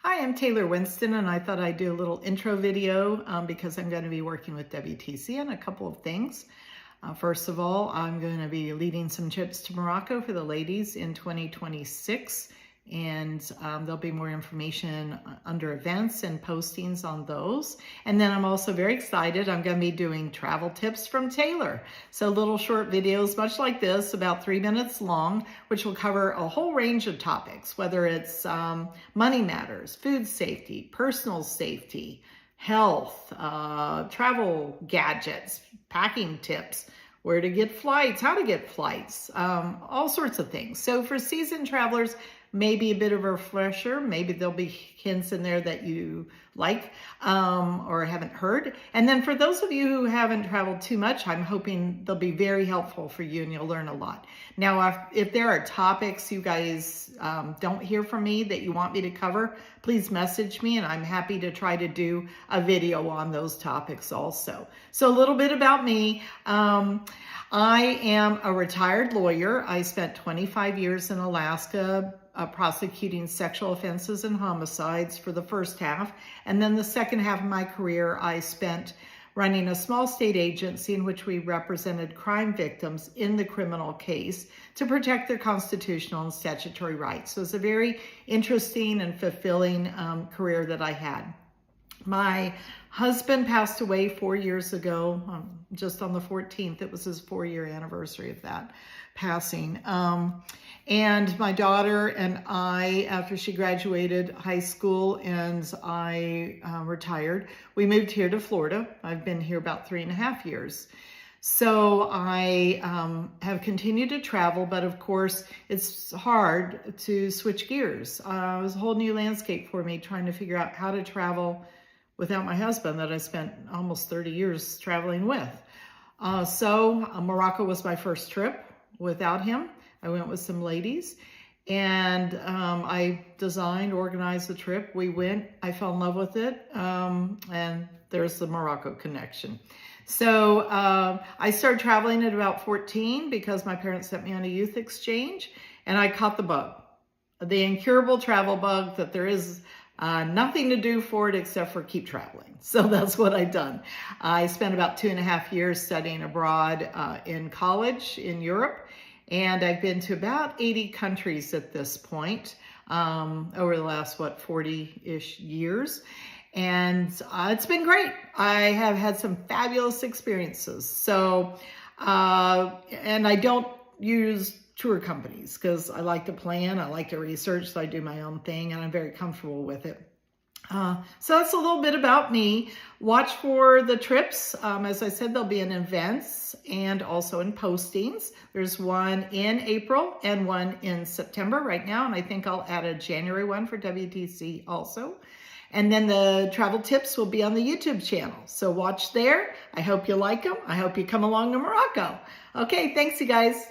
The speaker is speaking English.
Hi, I'm Taylor Winston, and I thought I'd do a little intro video because I'm going to be working with WTC on a couple of things. First of all, I'm going to be leading some trips to Morocco for the ladies in 2026, and there'll be more information under events and postings on those. And then I'm also very excited. I'm going to be doing travel tips from Taylor. So little short videos, much like this, about 3 minutes long, which will cover a whole range of topics, whether it's money matters, food safety, personal safety, health, travel gadgets, packing tips, where to get flights, how to get flights, all sorts of things. So for seasoned travelers, maybe a bit of a refresher. Maybe there'll be hints in there that you like or haven't heard. And then for those of you who haven't traveled too much, I'm hoping they'll be very helpful for you and you'll learn a lot. Now, if there are topics you guys don't hear from me that you want me to cover, please message me and I'm happy to try to do a video on those topics also. So a little bit about me. I am a retired lawyer. I spent 25 years in Alaska prosecuting sexual offenses and homicides for the first half. And then the second half of my career, I spent running a small state agency in which we represented crime victims in the criminal case to protect their constitutional and statutory rights. So it's a very interesting and fulfilling career that I had. My husband passed away 4 years ago, just on the 14th. It was his 4-year anniversary of that passing. And my daughter and I, after she graduated high school and I retired, we moved here to Florida. I've been here about 3.5 years. So I have continued to travel, but of course it's hard to switch gears. It was a whole new landscape for me trying to figure out how to travel without my husband that I spent almost 30 years traveling with. So Morocco was my first trip without him. I went with some ladies and I designed, organized the trip. We went, I fell in love with it, and there's the Morocco connection. So I started traveling at about 14 because my parents sent me on a youth exchange and I caught the bug, the incurable travel bug that there is nothing to do for it except for keep traveling. So that's what I've done. I spent about 2.5 years studying abroad in college in Europe, and I've been to about 80 countries at this point over the last, 40-ish years. And it's been great. I have had some fabulous experiences. So, and I don't use tour companies because I like to plan, I like to research, so I do my own thing and I'm very comfortable with it. So that's a little bit about me. Watch for the trips. As I said, they'll be in events and also in postings. There's one in April and one in September right now, and I think I'll add a January one for WTC also. And then the travel tips will be on the YouTube channel. So watch there. I hope you like them. I hope you come along to Morocco. Okay, thanks you guys.